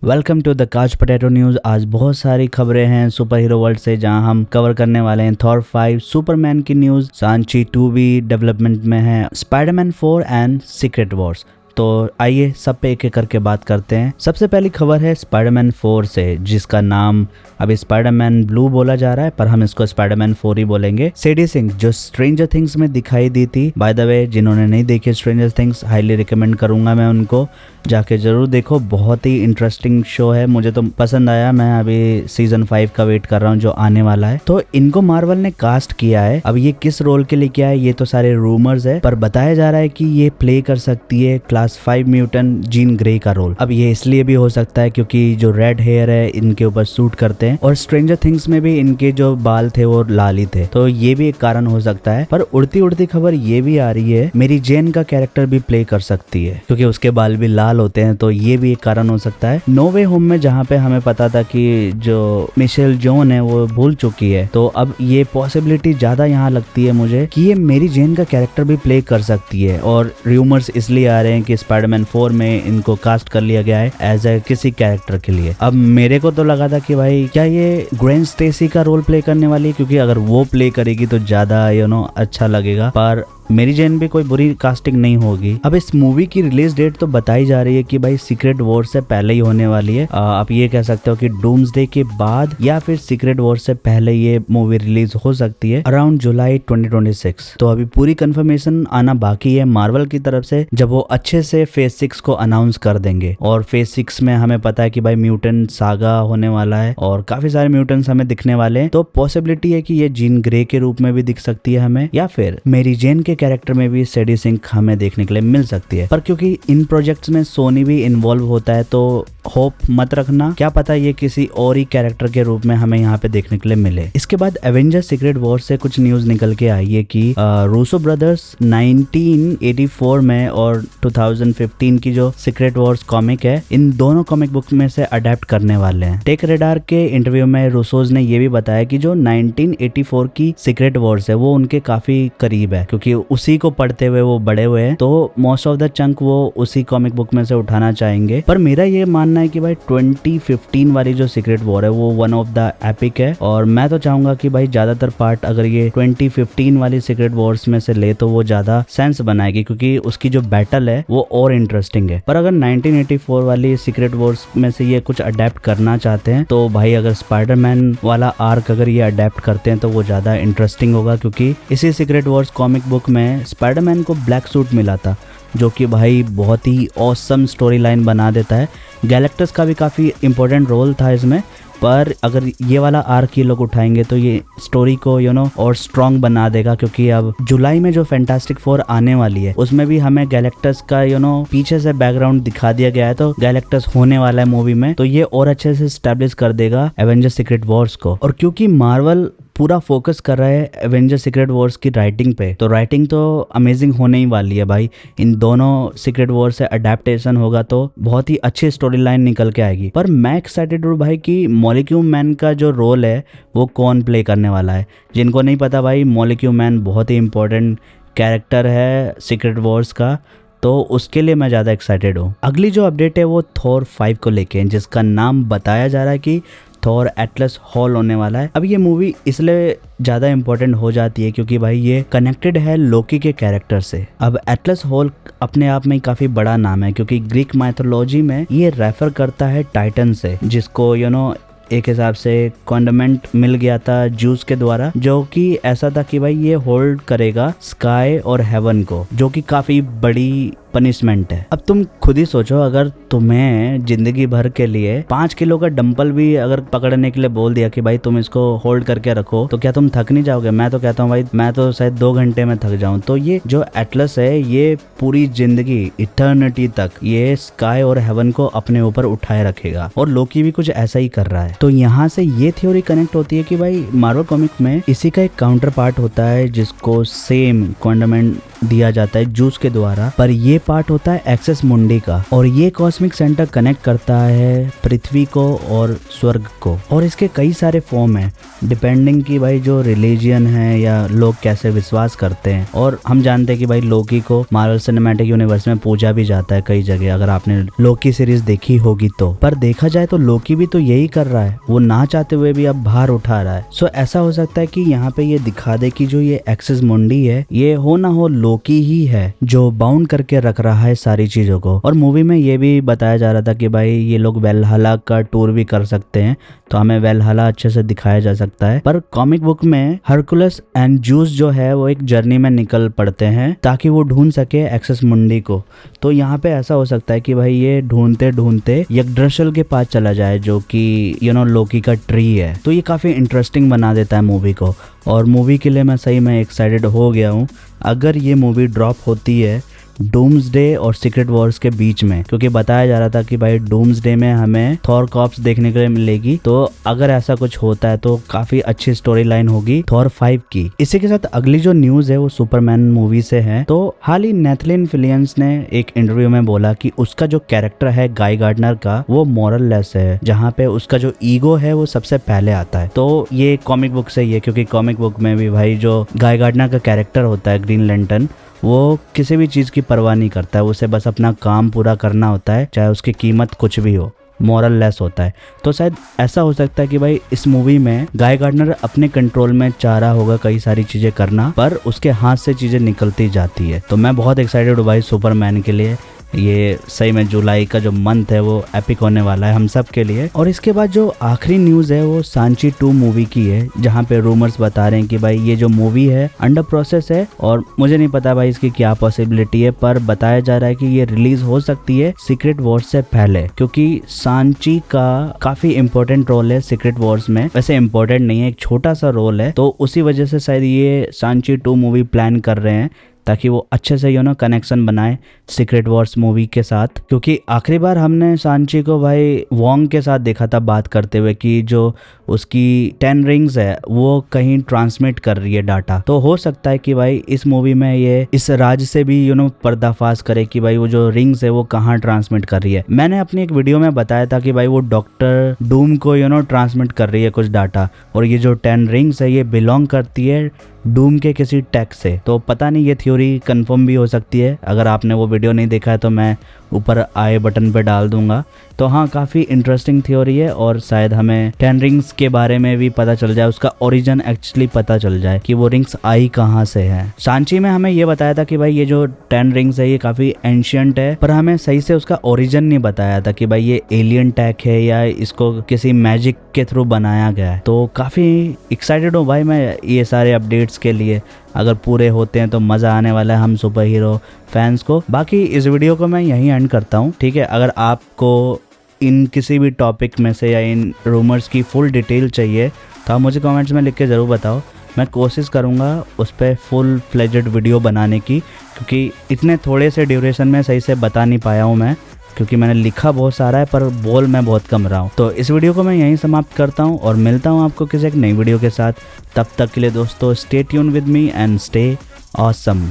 Welcome to the काच potato news. आज बहुत सारी खबरें हैं सुपर हीरो वर्ल्ड से, जहां हम कवर करने वाले हैं थॉर 5, सुपरमैन की न्यूज, सांची 2 भी डेवलपमेंट में है, स्पाइडरमैन 4 एंड सीक्रेट वॉर्स। तो आइए सब पे एक एक करके बात करते हैं। सबसे पहली खबर है स्पाइडरमैन 4 से, जिसका नाम अभी स्पाइडरमैन ब्लू बोला जा रहा है, पर हम इसको स्पाइडरमैन 4 ही बोलेंगे। सेडी सिंह जो स्ट्रेंजर थिंग्स में दिखाई दी थी, बाय द वे जिन्होंने नहीं देखी स्ट्रेंजर थिंग्स, हाईली रिकमेंड करूंगा मैं उनको, जाके जरूर देखो। बहुत ही इंटरेस्टिंग शो है, मुझे तो पसंद आया। मैं अभी सीजन 5 का वेट कर रहा हूँ जो आने वाला है। तो इनको मार्वल ने कास्ट किया है। अब ये किस रोल के लिए किया है ये तो सारे रूमर्स है, पर बताया जा रहा है कि ये प्ले कर सकती है क्लास 5 म्यूटेंट जीन ग्रे का रोल। अब ये इसलिए भी हो सकता है क्योंकि जो रेड हेयर है इनके ऊपर सूट करते हैं, और स्ट्रेंजर थिंग्स में भी इनके जो बाल थे वो लाली थे, तो ये भी एक कारण हो सकता है। पर उड़ती उड़ती खबर ये भी आ रही है मेरी जेन का कैरेक्टर भी प्ले कर सकती है, क्योंकि उसके बाल भी लाल होते हैं, तो ये भी एक कारण हो सकता है। नो वे होम में जहाँ पे हमें पता था कि जो मिशेल जॉन है वो भूल चुकी है, तो अब ये पॉसिबिलिटी ज्यादा यहाँ लगती है मुझे कि ये मेरी जेन का कैरेक्टर भी प्ले कर सकती है। और रूमर्स इसलिए आ रहे हैं कि स्पाइडरमैन 4 में इनको कास्ट कर लिया गया है एज ए किसी कैरेक्टर के लिए। अब मेरे को तो लगा था कि भाई क्या ये ग्वेन स्टेसी का रोल प्ले करने वाली है, क्योंकि अगर वो प्ले करेगी तो ज्यादा अच्छा लगेगा, पर मेरी जेन भी कोई बुरी कास्टिंग नहीं होगी। अब इस मूवी की रिलीज डेट तो बताई जा रही है कि भाई सीक्रेट वॉर से पहले ही होने वाली है। आप ये कह सकते हो कि डूम्सडे के बाद या फिर सीक्रेट वॉर से पहले ये मूवी रिलीज हो सकती है, अराउंड जुलाई 2026। तो अभी पूरी कंफर्मेशन आना बाकी है मार्वल की तरफ से, जब वो अच्छे से फेज 6 को अनाउंस कर देंगे। और फेज 6 में हमें पता है कि भाई म्यूटेंट सागा होने वाला है और काफी सारे म्यूटेंट्स हमें दिखने वाले हैं, तो पॉसिबिलिटी है कि ये जीन ग्रे के रूप में भी दिख सकती है हमें, या फिर मेरी जेन के कैरेक्टर में भी सेडी सिंह हमें देखने के लिए मिल सकती है। पर क्योंकि इन प्रोजेक्ट्स में सोनी भी इन्वॉल्व होता है, तो होप मत रखना, क्या पता ये किसी और ही कैरेक्टर के रूप में हमें यहाँ पे देखने के लिए मिले। इसके बाद एवेंजर्स सीक्रेट वॉर से कुछ न्यूज निकल के आई है कि रूसो ब्रदर्स 1984 में और 2015 की जो सीक्रेट वॉर्स कॉमिक है, इन दोनों कॉमिक बुक में से अडेप्ट करने वाले हैं। टेक रेडार के इंटरव्यू में रूसोज ने ये भी बताया कि जो 1984 की सीक्रेट वॉर्स है वो उनके काफी करीब है, क्योंकि उसी को पढ़ते हुए वो बड़े हुए हैं, तो मोस्ट ऑफ द चंक वो उसी कॉमिक बुक में से उठाना चाहेंगे। पर मेरा ये मानना है कि भाई 2015 वाली जो सीक्रेट वॉर है वो वन ऑफ द एपिक है, और मैं तो चाहूंगा कि भाई ज्यादातर पार्ट अगर ये 2015 वाली सीक्रेट वॉर्स में से ले तो वो ज्यादा सेंस बनाएगी, क्योंकि उसकी जो बैटल है वो और इंटरेस्टिंग है। पर अगर 1984 वाली सीक्रेट वॉर्स में से ये कुछ अडेप्ट करना चाहते हैं, तो भाई अगर स्पाइडरमैन वाला आर्क अगर ये अडेप्ट करते हैं तो वो ज्यादा इंटरेस्टिंग होगा, क्योंकि इसी सीक्रेट वॉर्स कॉमिक बुक में स्पाइडरमैन को ब्लैक सूट मिला था, जो कि भाई बहुत ही ऑसम स्टोरी लाइन बना देता है। गैलेक्टस का भी काफ़ी इंपॉर्टेंट रोल था इसमें, पर अगर ये वाला आर्क ये लोग उठाएंगे तो ये स्टोरी को और स्ट्रॉन्ग बना देगा, क्योंकि अब जुलाई में जो फैंटास्टिक 4 आने वाली है उसमें भी हमें गैलेक्टस का पीछे से बैकग्राउंड दिखा दिया गया है, तो गैलेक्टस होने वाला है मूवी में, तो ये और अच्छे से स्टैब्लिश कर देगा एवेंजर्स सीक्रेट वॉर्स को। और क्योंकि मार्वल पूरा फोकस कर रहा है एवेंजर सीक्रेट वॉर्स की राइटिंग पे, तो राइटिंग तो अमेजिंग होने ही वाली है भाई। इन दोनों सीक्रेट वॉर से अडेप्टेशन होगा तो बहुत ही अच्छी स्टोरी लाइन निकल के आएगी। पर मैं एक्साइटेड हूँ भाई कि मॉलिक्यूल मैन का जो रोल है वो कौन प्ले करने वाला है। जिनको नहीं पता भाई, मॉलिक्यूल मैन बहुत ही इंपॉर्टेंट कैरेक्टर है सीक्रेट वॉर्स का, तो उसके लिए मैं ज़्यादा एक्साइटेड हूँ। अगली जो अपडेट है वो थॉर 5 को लेके, जिसका नाम बताया जा रहा है कि थॉर एटलस हॉल होने वाला है। अब ये मूवी इसलिए ज़्यादा इंपॉर्टेंट हो जाती है क्योंकि भाई ये कनेक्टेड है लोकी के कैरेक्टर से। अब एटलस हॉल अपने आप में काफ़ी बड़ा नाम है, क्योंकि ग्रीक माइथोलॉजी में ये रेफर करता है टाइटन से, जिसको एक हिसाब से कॉन्डमेंट मिल गया था ज्यूस के द्वारा, जो कि ऐसा था कि भाई ये होल्ड करेगा स्काई और हेवन को, जो कि काफ़ी बड़ी पनिशमेंट है। अब तुम खुद ही सोचो, अगर तुम्हें जिंदगी भर के लिए 5 किलो का डंपल भी अगर पकड़ने के लिए बोल दिया कि भाई तुम इसको होल्ड करके रखो, तो क्या तुम थक नहीं जाओगे? मैं तो कहता हूँ भाई, मैं तो शायद 2 घंटे में थक जाऊं। तो ये जो एटलस है ये पूरी जिंदगी इटर्निटी तक ये स्काई और हेवन को अपने ऊपर उठाए रखेगा, और लोकी भी कुछ ऐसा ही कर रहा है। तो यहाँ से ये थ्योरी कनेक्ट होती है कि भाई मार्वल कॉमिक में इसी का एक काउंटर पार्ट होता है जिसको सेम कॉन्डमेंट दिया जाता है जूस के द्वारा, पर ये पार्ट होता है एक्सेस मुंडी का, और ये कॉस्मिक सेंटर कनेक्ट करता है पृथ्वी को और स्वर्ग को। और इसके कई सारे फॉर्म हैं डिपेंडिंग कि भाई जो रिलीजियन है या लोग कैसे विश्वास करते हैं। और हम जानते हैं कि भाई लोकी को मार्वल सिनेमैटिक यूनिवर्स में पूजा भी जाता है कई जगह, अगर आपने लोकी सीरीज देखी होगी तो। पर देखा जाए तो लोकी भी तो यही कर रहा है, वो ना चाहते हुए भी अब भार उठा रहा है। सो ऐसा हो सकता है कि यहाँ पे ये दिखा दे कि जो ये एक्सेस मुंडी है ये हो ना हो लोकी ही है जो बाउंड करके रख रहा है सारी चीजों को। और मूवी में ये भी बताया जा रहा था कि भाई ये लोग वेलहला का टूर भी कर सकते हैं, तो हमें वेलहला अच्छे से दिखाया जा सकता है। पर कॉमिक बुक में हरकुलस एंड जूस जो है वो एक जर्नी में निकल पड़ते हैं ताकि वो ढूंढ सके एक्सेस मुंडी को। तो यहाँ पे ऐसा हो सकता है कि भाई ये ढूंढते ढूंढते यग्द्रसल के पास चला जाए जो कि लोकी का ट्री है। तो ये काफी इंटरेस्टिंग बना देता है मूवी को, और मूवी के लिए मैं सही में एक्साइटेड हो गया हूँ। अगर ये मूवी ड्रॉप होती है डूम्सडे और सीक्रेट वॉर्स के बीच में, क्योंकि बताया जा रहा था कि भाई डूम्सडे में हमें थॉर कॉर्प्स देखने के लिए मिलेगी, तो अगर ऐसा कुछ होता है तो काफी अच्छी स्टोरी लाइन होगी थॉर 5 की। इसी के साथ अगली जो न्यूज है वो सुपरमैन मूवी से है। तो हाल ही नेथलिन फिलियंस ने एक इंटरव्यू में बोला कि उसका जो कैरेक्टर है गाय गार्डनर का वो मॉरललेस है, जहाँ पे उसका जो ईगो है वो सबसे पहले आता है। तो ये कॉमिक बुक से ही है, क्योंकि कॉमिक बुक में भी भाई जो गाय गार्डनर का कैरेक्टर होता है ग्रीन लैंटर्न, वो किसी भी चीज की परवाह नहीं करता है, उसे बस अपना काम पूरा करना होता है, चाहे उसकी कीमत कुछ भी हो, मॉरल लेस होता है। तो शायद ऐसा हो सकता है कि भाई इस मूवी में गाय गार्डनर अपने कंट्रोल में चाह रहा होगा कई सारी चीजें करना, पर उसके हाथ से चीजें निकलती जाती है। तो मैं बहुत एक्साइटेड हूँ भाई सुपरमैन के लिए। ये सही में जुलाई का जो मंथ है वो एपिक होने वाला है हम सब के लिए। और इसके बाद जो आखिरी न्यूज है वो सांची 2 मूवी की है, जहाँ पे रूमर्स बता रहे हैं कि भाई ये जो मूवी है अंडर प्रोसेस है, और मुझे नहीं पता भाई इसकी क्या पॉसिबिलिटी है, पर बताया जा रहा है कि ये रिलीज हो सकती है सीक्रेट वॉर्स से पहले, क्योंकि सांची का काफी इंपॉर्टेंट रोल है सीक्रेट वॉर्स में। वैसे इंपॉर्टेंट नहीं है, एक छोटा सा रोल है, तो उसी वजह से शायद ये सांची 2 मूवी प्लान कर रहे हैं ताकि वो अच्छे से कनेक्शन बनाए सीक्रेट वॉर्स मूवी के साथ। क्योंकि आखिरी बार हमने सांची को भाई वोंग के साथ देखा था बात करते हुए कि जो उसकी 10 रिंग्स है वो कहीं ट्रांसमिट कर रही है डाटा। तो हो सकता है कि भाई इस मूवी में ये इस राज से भी पर्दाफाश करे कि भाई वो जो रिंग्स है वो कहाँ ट्रांसमिट कर रही है। मैंने अपनी एक वीडियो में बताया था कि भाई वो डॉक्टर डूम को ट्रांसमिट कर रही है कुछ डाटा, और ये जो 10 रिंग्स है ये बिलोंग करती है डूम के किसी टेक से। तो पता नहीं ये थ्योरी कंफर्म भी हो सकती है, अगर आपने वो वीडियो नहीं देखा है तो मैं ऊपर आई बटन पे डाल दूंगा। तो हाँ, काफ़ी इंटरेस्टिंग थ्योरी है, और शायद हमें 10 रिंग्स के बारे में भी पता चल जाए, उसका ओरिजिन एक्चुअली पता चल जाए कि वो रिंग्स आई कहाँ से है। सांची में हमें ये बताया था कि भाई ये जो 10 रिंग्स है ये काफ़ी एंशियंट है, पर हमें सही से उसका ओरिजिन नहीं बताया था कि भाई ये एलियन टैक है या इसको किसी मैजिक के थ्रू बनाया गया है। तो काफ़ी एक्साइटेड हूँ भाई मैं ये सारे अपडेट्स के लिए। अगर पूरे होते हैं तो मज़ा आने वाला है हम सुपर हीरो फैंस को। बाकी इस वीडियो को मैं यहीं एंड करता हूँ, ठीक है। अगर आपको इन किसी भी टॉपिक में से या इन रूमर्स की फुल डिटेल चाहिए तो आप मुझे कमेंट्स में लिख के ज़रूर बताओ, मैं कोशिश करूँगा उस पर फुल फ्लेजेड वीडियो बनाने की, क्योंकि इतने थोड़े से ड्यूरेशन में सही से बता नहीं पाया हूँ मैं, क्योंकि मैंने लिखा बहुत सारा है पर बोल मैं बहुत कम रहा हूँ। तो इस वीडियो को मैं यहीं समाप्त करता हूँ और मिलता हूँ आपको किसी एक नई वीडियो के साथ। तब तक के लिए दोस्तों, stay tune with me and stay awesome.